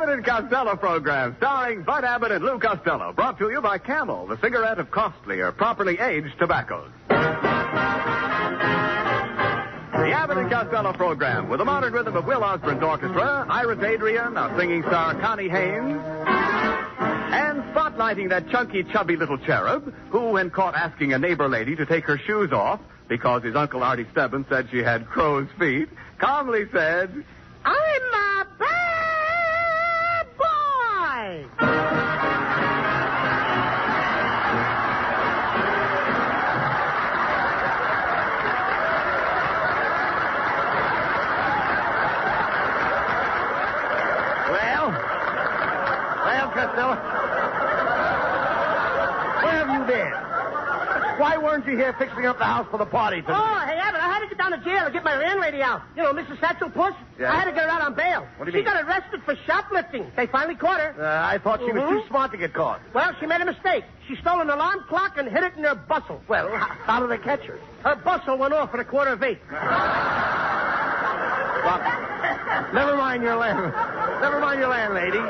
Abbott Costello program, starring Bud Abbott and Lou Costello, brought to you by Camel, the cigarette of costlier, properly aged tobaccos. The Abbott and Costello program, with the modern rhythm of Will Osborne's orchestra, Iris Adrian, our singing star Connie Haynes, and spotlighting that chunky, chubby little cherub who, when caught asking a neighbor lady to take her shoes off because his Uncle Artie Stebbins said she had crow's feet, calmly said, "I'm a bad boy." Well, Costello, where have you been? Why weren't you here fixing up the house for the party tonight? Oh, hey, Abbott, I had to get down to jail to get my landlady out. You know, Mrs. Satchel Puss? Yeah. I had to get her out on bail. What do you mean? She got arrested for shoplifting. They finally caught her. I thought she was too smart to get caught. Well, she made a mistake. She stole an alarm clock and hid it in her bustle. Well, how did they catch her? Her bustle went off at 8:15. Look, never mind your landlady.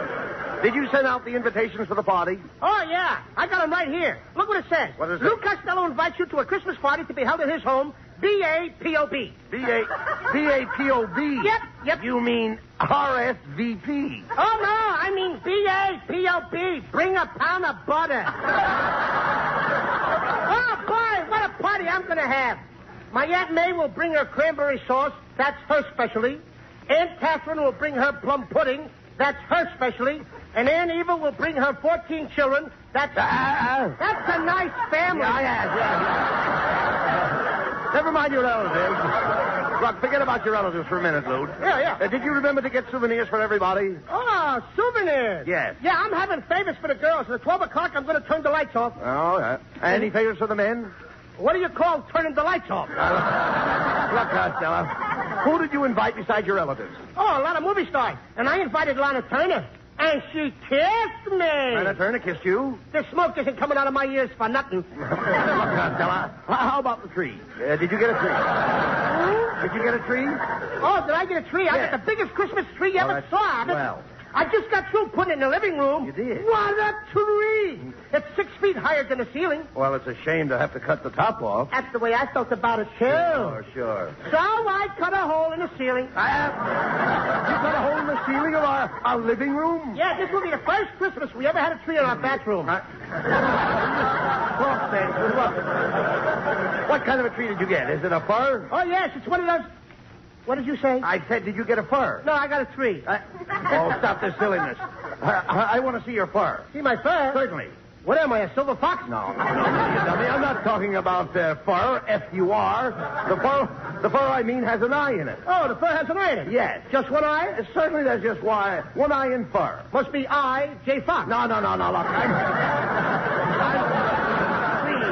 Did you send out the invitations for the party? Oh, yeah. I got them right here. Look what it says. What is it? Lou Costello invites you to a Christmas party to be held at his home, B-A-P-O-B. B-A-P-O-B? Yep. You mean R-S-V-P. Oh, no, I mean B-A-P-O-B. Bring a pound of butter. Oh, boy, what a party I'm going to have. My Aunt May will bring her cranberry sauce. That's her specialty. Aunt Catherine will bring her plum pudding. That's her specialty. And Aunt Eva will bring her 14 children. That's a nice family. Yeah. Never mind your relatives. Look, forget about your relatives for a minute, Lou. Yeah. Did you remember to get souvenirs for everybody? Oh, souvenirs. Yes. Yeah, I'm having favors for the girls. At 12 o'clock, I'm going to turn the lights off. Oh, yeah. Any favors for the men? What do you call turning the lights off? Look, Costello, who did you invite besides your relatives? Oh, a lot of movie stars. And I invited Lana Turner. And she kissed me. Lana Turner kissed you? The smoke isn't coming out of my ears for nothing. Look, Costello, how about the tree? Did you get a tree? Did you get a tree? Oh, did I get a tree? I Yes. got the biggest Christmas tree you ever saw. Well. I just got through putting it in the living room. You did? What a tree! It's 6 feet higher than the ceiling. Well, it's a shame to have to cut the top off. That's the way I felt about it, too. Sure. So I cut a hole in the ceiling. You cut a hole in the ceiling of our living room? Yeah, this will be the first Christmas we ever had a tree in our bathroom. What kind of a tree did you get? Is it a fir? Oh, yes, it's one of those... What did you say? I said, did you get a fir? No, I got a tree. Stop this silliness. I want to see your fur. See my fur? Certainly. What am I, a silver fox? No, you dummy. I'm not talking about fur, F-U-R. The fur I mean has an eye in it. Oh, the fur has an eye in it? Yes. Just one eye? Certainly there's just one eye in fur. Must be I, J. Fox. No, look. Please,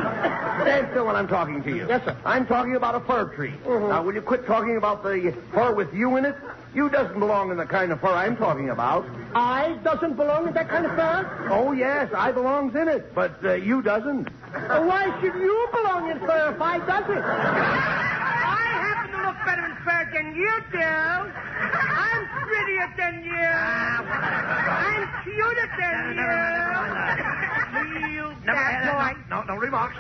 stand still when I'm talking to you. Yes, sir. I'm talking about a fir tree. Mm-hmm. Now, will you quit talking about the fur with you in it? You doesn't belong in the kind of fur I'm talking about. I doesn't belong in that kind of fur? Oh, yes, I belongs in it, but you doesn't. Why should you belong in fur if I doesn't? I happen to look better in fur than you do. I'm prettier than you. I'm cuter than you. You bad boy. No remarks.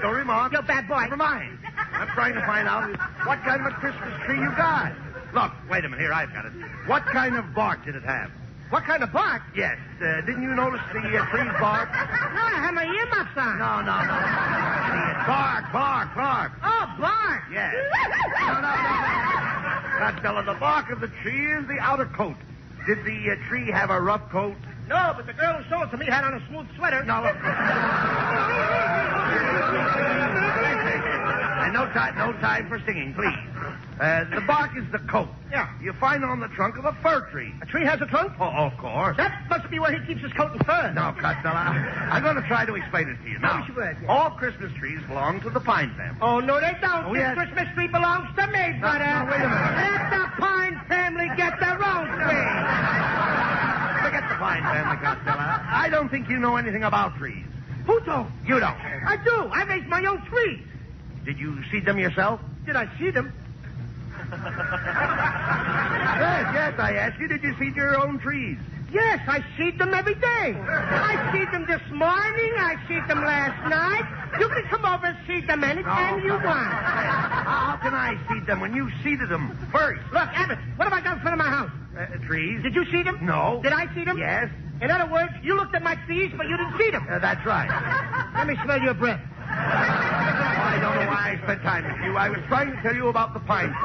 You bad boy. Never mind. I'm trying to find out what kind of a Christmas tree you got. Look, wait a minute. Here, I've got it. What kind of bark did it have? What kind of bark? Yes. Didn't you notice the tree's bark? No, I have my earmuffs on. No. Idiot. Bark. Oh, bark. Yes. No. Costello, the bark of the tree is the outer coat. Did the tree have a rough coat? No, but the girl who sold it to me had on a smooth sweater. No. And no time for singing, please. The bark is the coat. Yeah. You find it on the trunk of a fir tree. A tree has a trunk? Oh, of course. That must be where he keeps his coat and fur. No, Costello, I'm going to try to explain it to you. Now, you would, yeah. all Christmas trees belong to the pine family. Oh, no, they don't. Oh, this yes. Christmas tree belongs to me, brother. No, wait a minute. Let the Pine family get their own tree. Forget the pine family, Costello. I don't think you know anything about trees. Who don't? You don't. I do. I raise my own trees. Did you seed them yourself? Did I see them? Yes, I asked you, did you seed your own trees? Yes, I see them every day. I see them this morning. I see them last night. You can come over and see them anytime you want. How can I see them when you seeded them first? Look, Abbott, what have I got in front of my house? Trees. Did you see them? No. Did I see them? Yes. In other words, you looked at my trees, but you didn't see them. That's right. Let me smell your breath. I don't know why I spent time with you. I was trying to tell you about the pine.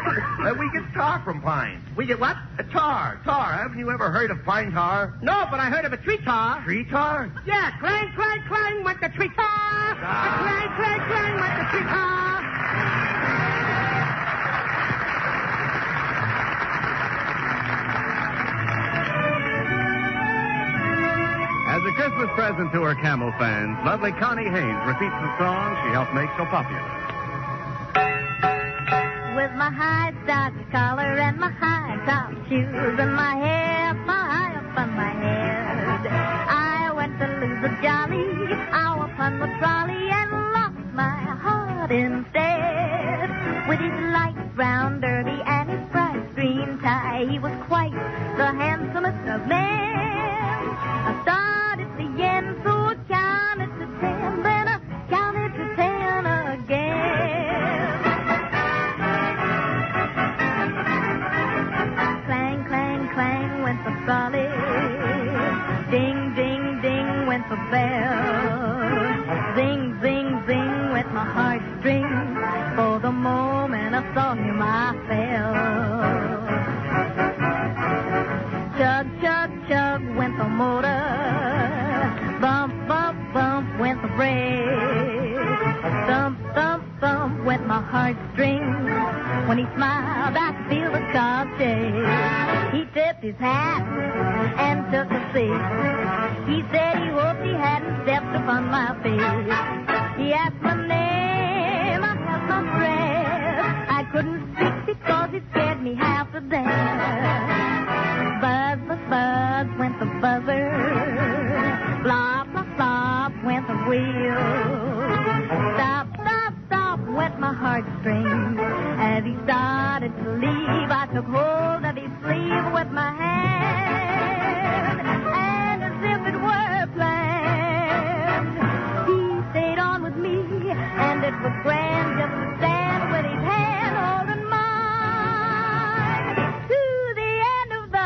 We get tar from pine. We get what? Tar. Haven't you ever heard of pine tar? No, but I heard of a tree tar. Tree tar? Yeah, clang, clang, clang went the tree tar. Clang, clang, clang went the tree tar. As a Christmas present to her Camel fans, lovely Connie Haynes repeats the song she helped make so popular. With my high stock collar and my high top shoes and my hair high up on my head, I went to lose a jolly hour upon the trolley and lost my heart instead. With his light brown derby and his bright green tie, he was quite the handsomest of men. I started to yen, so I counted to 10, then I counted to 10 again. Clang, clang, clang went the trolley. Ding, ding, ding went the bell. Zing, zing, zing went my heartstrings. For the moment I saw him, I fell. Chug, chug, chug went the motor. Bump, bump, bump went the brake. Thump, thump, thump went my heartstrings. When he smiled, I could feel the car shake. He tipped his hat and took a seat. He said he hoped he hadn't stepped upon my face. He asked my name, I held my breath. I couldn't speak because it scared me half to death. Buzz, buzz, buzz went the buzzer. Flop, flop, flop went the wheel. Stop, stop, stop went my heartstrings. As he started to leave, I took hold of his sleeve with my hand. And as if it were planned, he stayed on with me. And it was grand just to stand with his hand holding mine to the end of the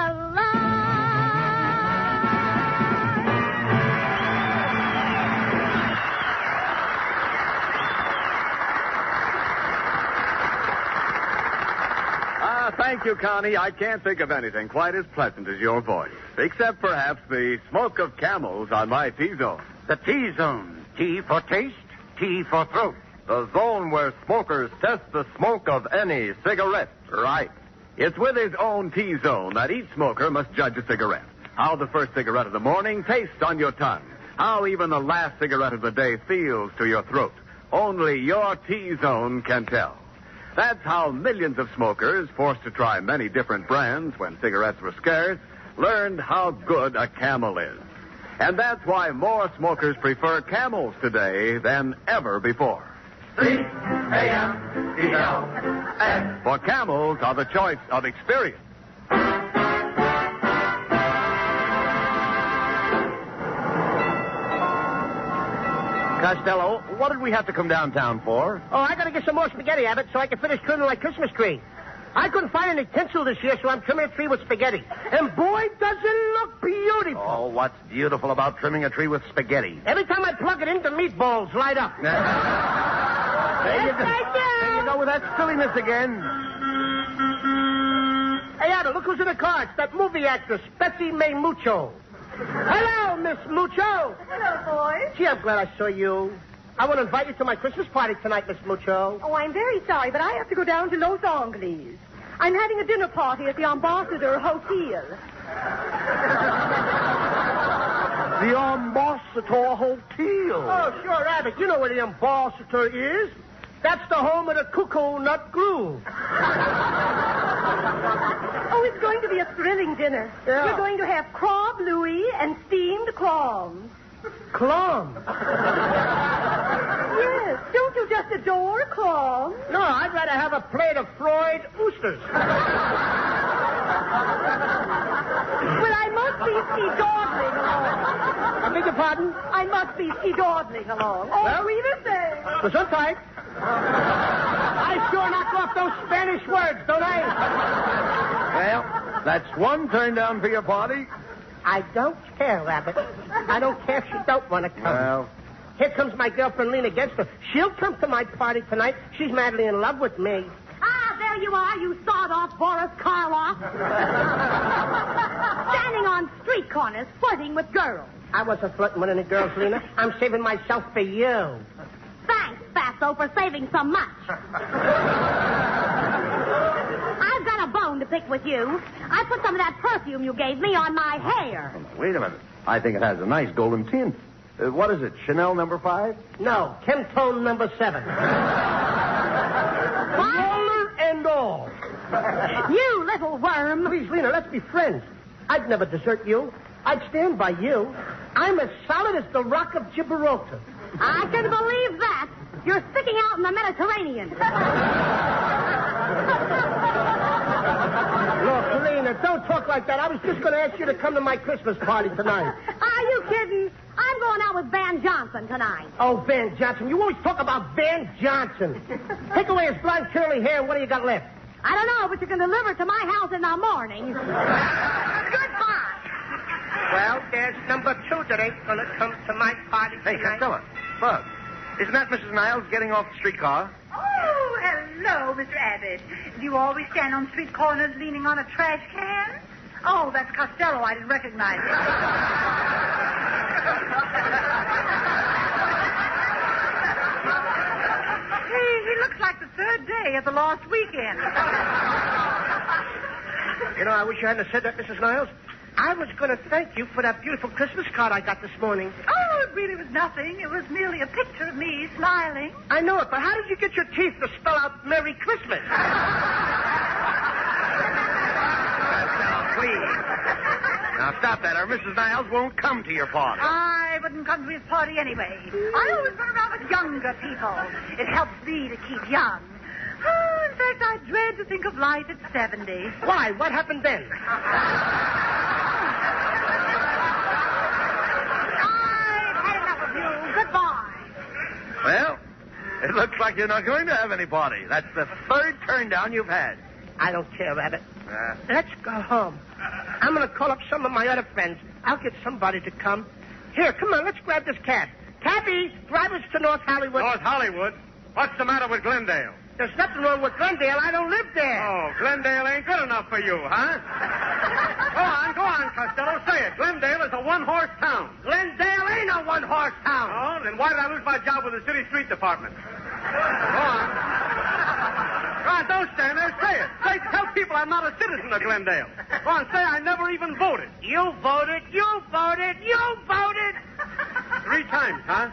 Thank you, Connie. I can't think of anything quite as pleasant as your voice, except perhaps the smoke of camels on my T-zone. The T-zone. T for taste, T for throat. The zone where smokers test the smoke of any cigarette. Right. It's with his own T-zone that each smoker must judge a cigarette. How the first cigarette of the morning tastes on your tongue. How even the last cigarette of the day feels to your throat. Only your T-zone can tell. That's how millions of smokers, forced to try many different brands when cigarettes were scarce, learned how good a Camel is. And that's why more smokers prefer Camels today than ever before. C-A-M-E-L-S. For Camels are the choice of experience. Costello, what did we have to come downtown for? Oh, I gotta get some more spaghetti, Abbott, so I can finish trimming my Christmas tree. I couldn't find any tinsel this year, so I'm trimming a tree with spaghetti. And boy, does it look beautiful. Oh, what's beautiful about trimming a tree with spaghetti? Every time I plug it in, the meatballs light up. There you go with that silliness again. Hey, Abbott, look who's in the car. It's that movie actress, Betsy May Mucho. Hello, Miss Mucho. Hello, boys. Gee, I'm glad I saw you. I want to invite you to my Christmas party tonight, Miss Mucho. Oh, I'm very sorry, but I have to go down to Los Angeles. I'm having a dinner party at the Ambassador Hotel. The Ambassador Hotel. Oh, sure, Abbott. You know where the Ambassador is. That's the home of the Cuckoo Nut Groove. Oh, it's going to be a thrilling dinner. Yeah. We're going to have crab louis and steamed clams. Clam. Yes. Don't you just adore clams? No, I'd rather have a plate of fried oysters. Well, I must be dawdling along. I beg your pardon? I must be dawdling along. Oh, Well? sweetest thing. Gesundheit. I sure knock off those Spanish words, don't I? Well, that's one turn down for your party. I don't care, Rabbit. I don't care if she don't want to come. Well, Here comes my girlfriend, Lena Genster. She'll come to my party tonight. She's madly in love with me. Ah, there you are, you sawed-off Boris Karloff. Standing on street corners, flirting with girls. I wasn't flirting with any girls, Lena. I'm saving myself for you. Thanks, Fatso, for saving so much. I've got a bone to pick with you. I put some of that perfume you gave me on my hair. wait a minute. I think it has a nice golden tint. What is it, Chanel number 5? No, Chemtone number 7. Roller and all. You little worm. Please, Lena, let's be friends. I'd never desert you. I'd stand by you. I'm as solid as the rock of Gibraltar. I can believe that. You're sticking out in the Mediterranean. Look, Lena, don't talk like that. I was just going to ask you to come to my Christmas party tonight. Are you kidding? I'm going out with Van Johnson tonight. Oh, Van Johnson. You always talk about Van Johnson. Take away his blonde curly hair, and what do you got left? I don't know, but you can deliver it to my house in the morning. Goodbye. Well, there's number 2 that ain't going to come to my party Hey, tonight. Costello. Bud, isn't that Mrs. Niles getting off the streetcar? Oh, hello, Mr. Abbott. Do you always stand on street corners leaning on a trash can? Oh, that's Costello. I didn't recognize him. He looks like the third day of the lost weekend. You know, I wish you hadn't said that, Mrs. Niles. I was going to thank you for that beautiful Christmas card I got this morning. Oh, it really was nothing. It was merely a picture of me smiling. I know it, but how did you get your teeth to spell out Merry Christmas? Please. Now, stop that, or Mrs. Niles won't come to your party. I wouldn't come to his party anyway. I always run around with younger people. It helps me to keep young. Oh, in fact, I dread to think of life at 70. Why? What happened then? I've had enough of you. Goodbye. Well, it looks like you're not going to have any party. That's the third turn down you've had. I don't care, Rabbit. Let's go home. I'm going to call up some of my other friends. I'll get somebody to come. Here, come on, let's grab this cab. Cabby, drive us to North Hollywood. North Hollywood? What's the matter with Glendale? There's nothing wrong with Glendale. I don't live there. Oh, Glendale ain't good enough for you, huh? Go on, Costello. Say it. Glendale is a one-horse town. Glendale ain't a one-horse town. Oh, then why did I lose my job with the city street department? Go on. Go on, don't stand there. Say it. Tell people I'm not a citizen of Glendale. Go on, say I never even voted. You voted. You voted. You voted. 3 times, huh?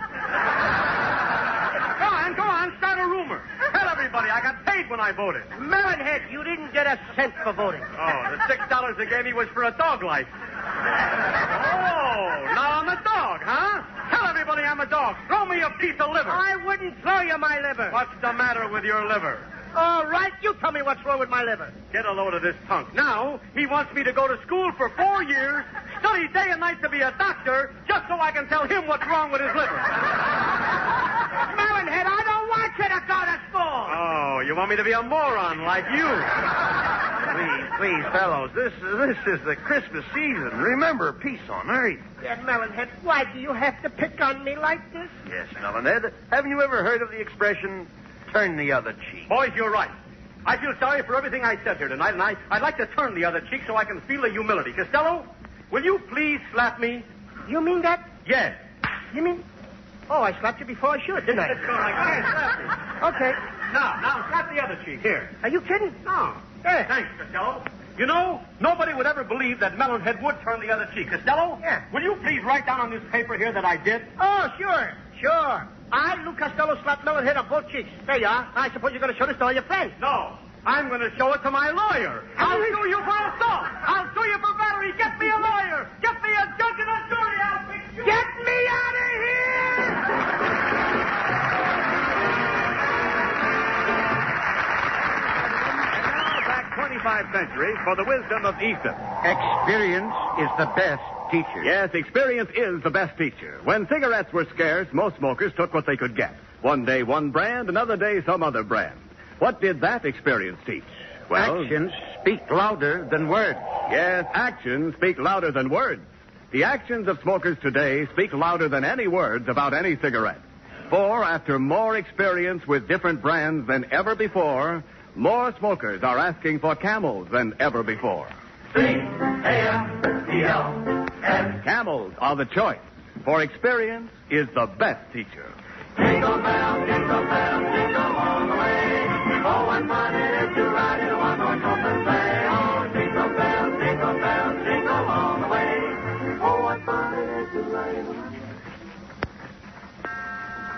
Go on, start a rumor. Tell everybody I got paid when I voted. Melonhead, you didn't get a cent for voting. Oh, the $6 they gave me was for a dog life. Oh, now I'm a dog, huh? Tell everybody I'm a dog. Throw me a piece of liver. I wouldn't throw you my liver. What's the matter with your liver? All right, you tell me what's wrong with my liver. Get a load of this punk. Now, he wants me to go to school for 4 years, study day and night to be a doctor, just so I can tell him what's wrong with his liver. Melonhead, I don't want you to go to school. Oh, you want me to be a moron like you? Please, fellows, this is the Christmas season. Remember, peace on earth. Yeah, Melonhead, why do you have to pick on me like this? Yes, Melonhead. Haven't you ever heard of the expression, turn the other cheek? Boys, you're right. I feel sorry for everything I said here tonight, and I'd like to turn the other cheek so I can feel the humility. Costello, will you please slap me? You mean that? Yes. You mean... Oh, I slapped you before I should, didn't I? Okay. Now, slap the other cheek. Here. Are you kidding? No. Yeah. Thanks, Costello. You know, nobody would ever believe that Melonhead would turn the other cheek. Costello? Yeah. Will you please write down on this paper here that I did? Oh, sure. I, Lou Costello, slapped Melonhead on both cheeks. There you are. I suppose you're going to show this to all your friends. No. I'm going to show it to my lawyer. I'll sue you for assault. I'll sue you for battery. Get me a lawyer. Get me a judge and a jury. I'll fix you. Get me out of here! Back 25 5 centuries for the wisdom of Aesop. Experience is the best teacher. Yes, experience is the best teacher. When cigarettes were scarce, most smokers took what they could get. One day one brand, another day some other brand. What did that experience teach? Well, Actions speak louder than words. yes, actions speak louder than words. The actions of smokers today speak louder than any words about any cigarette. For after more experience with different brands than ever before, more smokers are asking for Camels than ever before. C-A-M-E-L-S. Camels are the choice, for experience is the best teacher. Jingle bells, jingle all the way. Oh, what fun it is to ride in a one-horse open sleigh. Oh, jingle bells, jingle all the way. Oh, what fun it is to ride in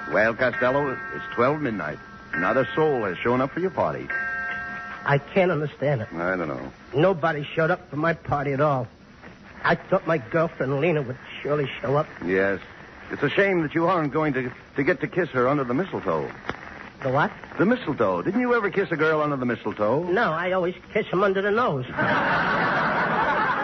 a Well, Costello, it's 12 midnight. Not a soul has shown up for your party. I can't understand it. I don't know. Nobody showed up for my party at all. I thought my girlfriend Lena would surely show up. Yes. It's a shame that you aren't going to get to kiss her under the mistletoe. The what? The mistletoe. Didn't you ever kiss a girl under the mistletoe? No, I always kiss him under the nose.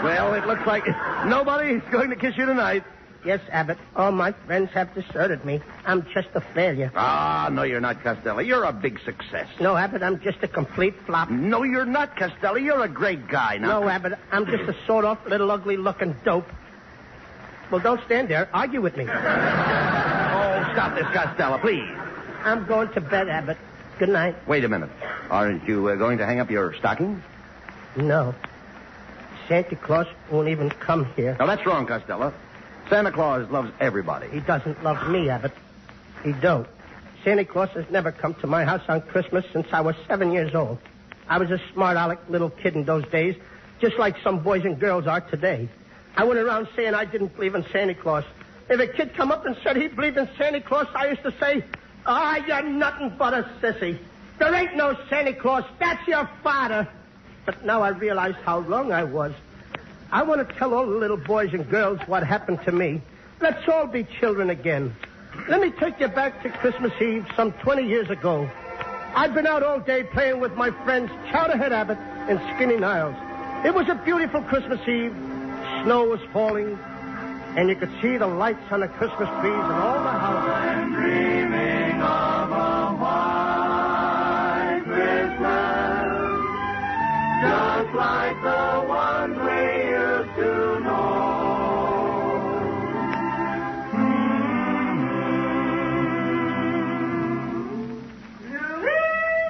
Well, it looks like nobody's going to kiss you tonight. Yes, Abbott. All my friends have deserted me. I'm just a failure. Ah, no, you're not, Costello. You're a big success. No, Abbott, I'm just a complete flop. No, you're not, Costello. You're a great guy. Now, No, Abbott, I'm just a sawed-off little ugly-looking dope. Well, don't stand there. Argue with me. Oh, stop this, Costello, please. I'm going to bed, Abbott. Good night. Wait a minute. Aren't you going to hang up your stocking? No. Santa Claus won't even come here. No, that's wrong, Costello. Santa Claus loves everybody. He doesn't love me, Abbott. He don't. Santa Claus has never come to my house on Christmas since I was 7 years old. I was a smart-aleck little kid in those days, just like some boys and girls are today. I went around saying I didn't believe in Santa Claus. If a kid come up and said he believed in Santa Claus, I used to say, you're nothing but a sissy. There ain't no Santa Claus. That's your father. But now I realize how wrong I was. I want to tell all the little boys and girls what happened to me. Let's all be children again. Let me take you back to Christmas Eve some 20 years ago. I'd been out all day playing with my friends Chowderhead Abbott and Skinny Niles. It was a beautiful Christmas Eve. Snow was falling, and you could see the lights on the Christmas trees and all the houses. I'm dreaming of a white Christmas, just like the one we used to know.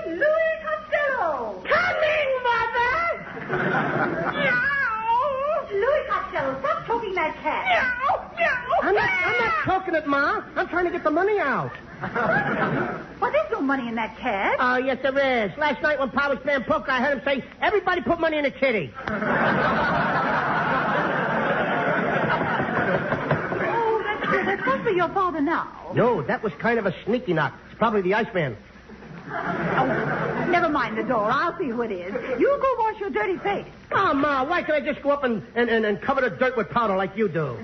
Louis Costello! Coming, Mother! Louis Costello, stop choking that cat. I'm not talking it, Ma. I'm trying to get the money out. Well, there's no money in that cat. Oh, yes, there is. Last night when Pa was playing poker, I heard him say, everybody put money in a kitty. Oh, that's not for your father now. No, that was kind of a sneaky knock. It's probably the Iceman. Oh, never mind the door. I'll see who it is. You go wash your dirty face. Oh, Ma, why can't I just go up and cover the dirt with powder like you do?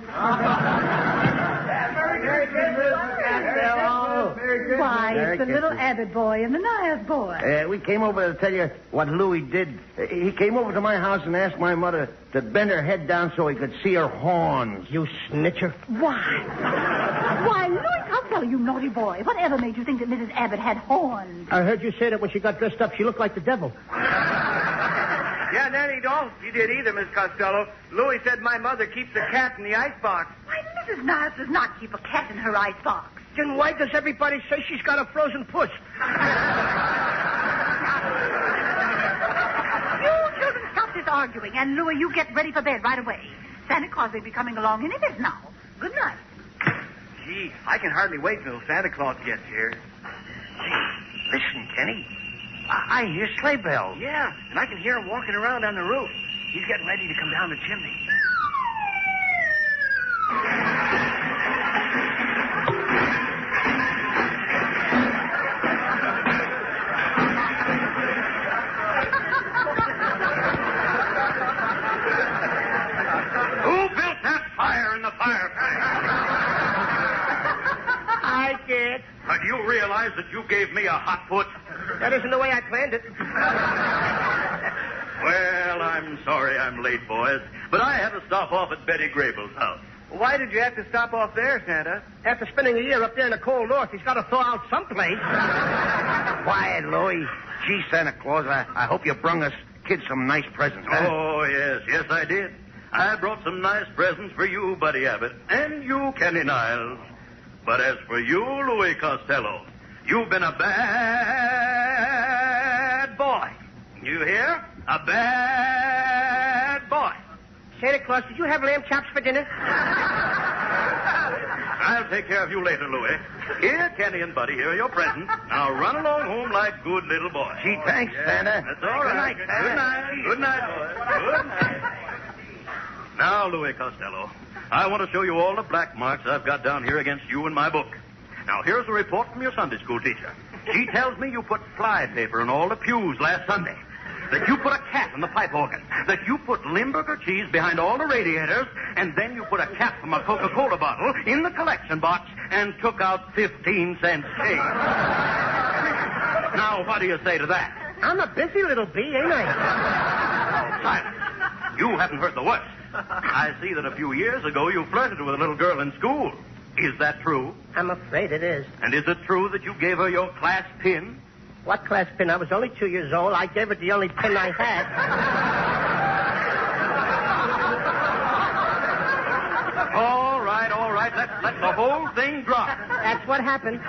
Merry Christmas, Costello. Why, it's the little Abbott boy and the Niles boy. We came over to tell you what Louis did. He came over to my house and asked my mother to bend her head down so he could see her horns. You snitcher. Why, Louis Costello, you naughty boy. Whatever made you think that Mrs. Abbott had horns? I heard you say that when she got dressed up, she looked like the devil. Yeah, Nanny, don't. You did either, Miss Costello. Louis said my mother keeps a cat in the icebox. Why, Mrs. Niles does not keep a cat in her icebox. Then why does everybody say she's got a frozen puss? You children stop this arguing, and Louis, you get ready for bed right away. Santa Claus will be coming along any minute now. Good night. Gee, I can hardly wait till Santa Claus gets here. Gee, listen, Kenny. I hear sleigh bells. Yeah, and I can hear him walking around on the roof. He's getting ready to come down the chimney. Who built that fire in the fireplace? I did. Do you realize that you gave me a hot foot? That isn't the way I planned it. Well, I'm sorry I'm late, boys, but I had to stop off at Betty Grable's house. Why did you have to stop off there, Santa? After spending a year up there in the cold north, he's got to thaw out someplace. Quiet, Louie. Gee, Santa Claus, I hope you brung us kids some nice presents, huh? Oh, yes, I did. I brought some nice presents for you, Buddy Abbott, and you, Kenny Niles. But as for you, Louis Costello, you've been a bad boy. You hear? A bad boy. Santa Claus, did you have lamb chops for dinner? I'll take care of you later, Louis. Here, Kenny and Buddy, here are your presents. Now run along home like good little boys. Gee, thanks, Santa. That's all right. Good night, Santa. Good night, boys. Good night. Now, Louis Costello, I want to show you all the black marks I've got down here against you in my book. Now, here's a report from your Sunday school teacher. She tells me you put fly paper in all the pews last Sunday. That you put a cat in the pipe organ. That you put Limburger cheese behind all the radiators. And then you put a cap from a Coca-Cola bottle in the collection box and took out 15-cent change. Now, what do you say to that? I'm a busy little bee, ain't I? Silence. You haven't heard the worst. I see that a few years ago you flirted with a little girl in school. Is that true? I'm afraid it is. And is it true that you gave her your class pin? What class pin? I was only 2 years old. I gave it the only pin I had. All right. Let the whole thing drop. That's what happened.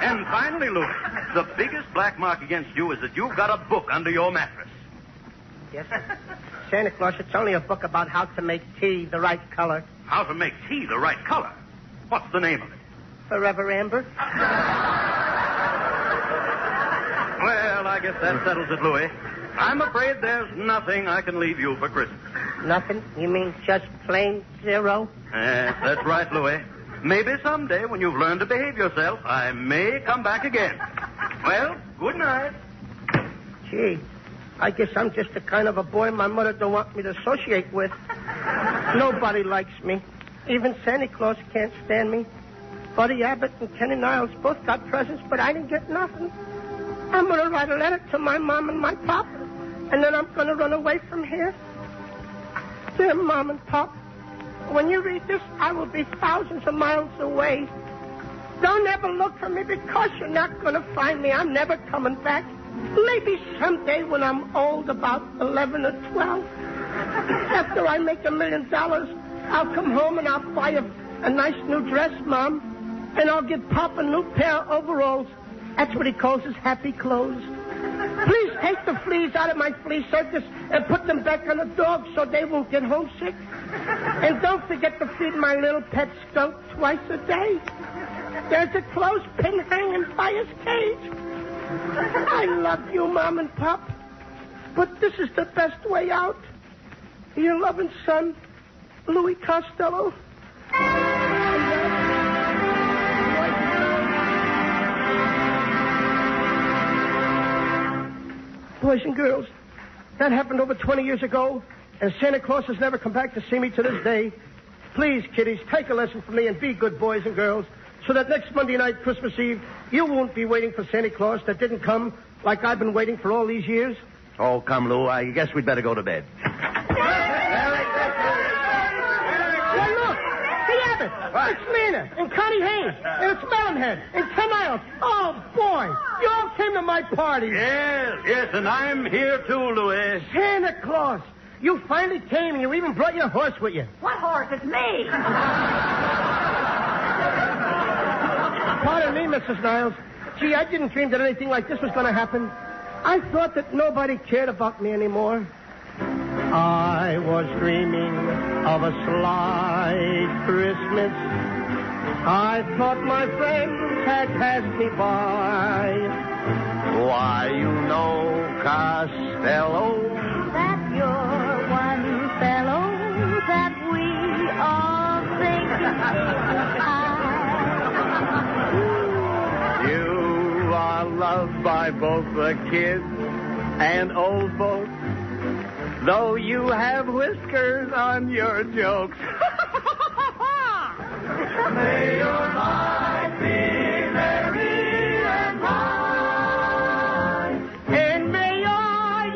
And finally, Louis, the biggest black mark against you is that you've got a book under your mattress. Yes, sir. Santa Claus, it's only a book about how to make tea the right color. How to make tea the right color? What's the name of it? Forever Amber. Well, I guess that settles it, Louis. I'm afraid there's nothing I can leave you for Christmas. Nothing? You mean just plain zero? That's right, Louis. Maybe someday, when you've learned to behave yourself, I may come back again. Well, good night. Gee, I guess I'm just the kind of a boy my mother don't want me to associate with. Nobody likes me. Even Santa Claus can't stand me. Buddy Abbott and Kenny Niles both got presents, but I didn't get nothing. I'm going to write a letter to my mom and my pop, and then I'm going to run away from here. Dear Mom and Pop, when you read this, I will be thousands of miles away. Don't ever look for me because you're not going to find me. I'm never coming back. Maybe someday when I'm old, about 11 or 12, after I make $1 million, I'll come home and I'll buy a nice new dress, Mom, and I'll give Pop a new pair of overalls. That's what he calls his happy clothes. Please take the fleas out of my flea circus and put them back on the dogs so they won't get homesick. And don't forget to feed my little pet skunk twice a day. There's a clothespin hanging by his cage. I love you, Mom and Pop, but this is the best way out. Your loving son, Louis Costello. Boys and girls, that happened over 20 years ago, and Santa Claus has never come back to see me to this day. Please, kiddies, take a lesson from me and be good boys and girls, so that next Monday night, Christmas Eve, you won't be waiting for Santa Claus that didn't come like I've been waiting for all these years. Oh, come, Lou. I guess we'd better go to bed. Well, look, see Abbott. It's Lena and Connie Haynes, and it's Melonhead and Ken Niles. Oh, boy, you all came to my party. Yes, and I'm here too, Louis. Santa Claus, you finally came, and you even brought your horse with you. What horse? It's me. Pardon me, Mrs. Niles. Gee, I didn't dream that anything like this was going to happen. I thought that nobody cared about me anymore. I was dreaming of a sly Christmas. I thought my friends had passed me by. Why, you know, Costello. That you're one fellow that we all think You are loved by both the kids and old folks, though you have whiskers on your jokes. May your life be merry and bright, And may your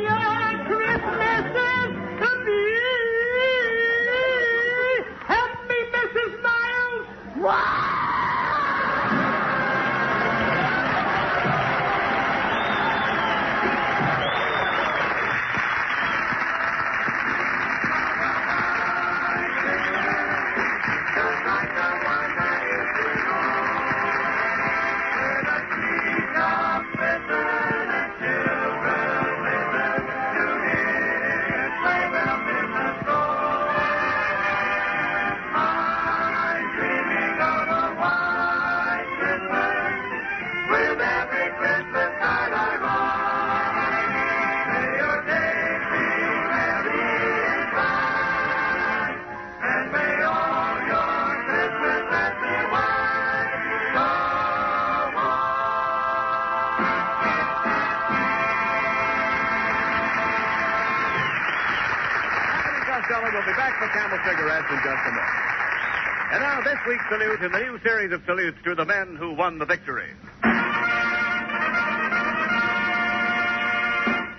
cigarettes in just a minute. And now this week's salute in the new series of salutes to the men who won the victory.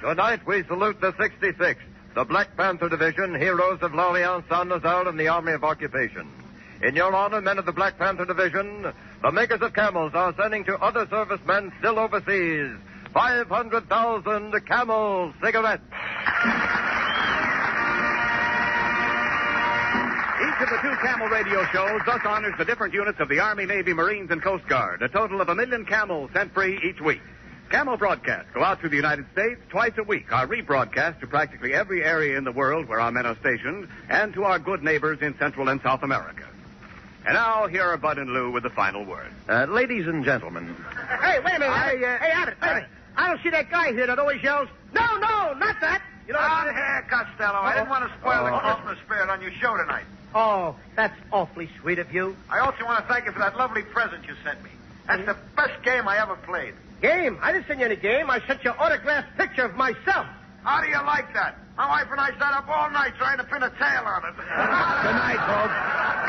Tonight we salute the 66th, the Black Panther Division, heroes of L'Alliance Saint-Nazaire and the Army of Occupation. In your honor, men of the Black Panther Division, the makers of Camels are sending to other servicemen still overseas 500,000 Camel cigarettes. Each of the two Camel radio shows thus honors the different units of the Army, Navy, Marines, and Coast Guard, a total of 1 million Camels sent free each week. Camel broadcasts go out to the United States twice a week, are rebroadcast to practically every area in the world where our men are stationed, and to our good neighbors in Central and South America. And now, here are Bud and Lou with the final word. Ladies and gentlemen. Hey, wait a minute. Hey, Abbott, wait a minute. I don't see that guy here that always yells, no, not that. You know, here, Costello. I didn't want to spoil the Christmas spirit on your show tonight. Oh, that's awfully sweet of you. I also want to thank you for that lovely present you sent me. That's the best game I ever played. Game? I didn't send you any game. I sent you an autographed picture of myself. How do you like that? My wife and I sat up all night trying to pin a tail on it. Good night, folks.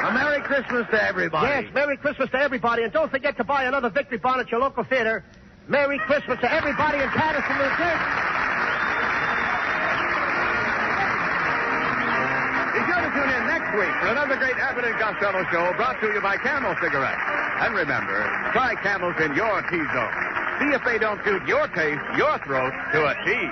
A Merry Christmas to everybody. Yes, Merry Christmas to everybody. And don't forget to buy another Victory Bond at your local theater. Merry Christmas to everybody in Patterson, New Jersey. Be sure to tune in next week for another great Abbott and Costello show brought to you by Camel Cigarettes. And remember, try Camels in your T-zone. See if they don't suit your taste, your throat, to a T.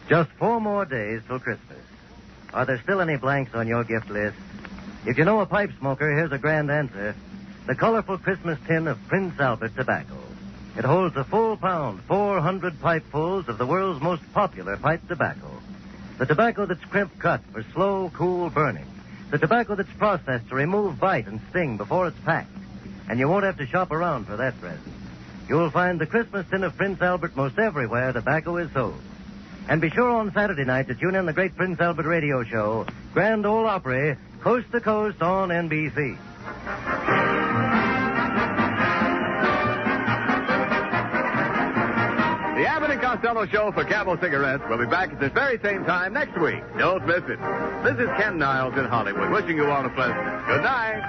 Just 4 more days till Christmas. Are there still any blanks on your gift list? If you know a pipe smoker, here's a grand answer. The colorful Christmas tin of Prince Albert tobacco. It holds a full pound, 400 pipefuls of the world's most popular pipe tobacco. The tobacco that's crimp cut for slow, cool burning. The tobacco that's processed to remove bite and sting before it's packed. And you won't have to shop around for that present. You'll find the Christmas tin of Prince Albert most everywhere tobacco is sold. And be sure on Saturday night to tune in the great Prince Albert radio show, Grand Ole Opry, Coast to Coast on NBC. The Abbott and Costello Show for Camel Cigarettes will be back at this very same time next week. Don't miss it. This is Ken Niles in Hollywood, wishing you all a pleasant good night.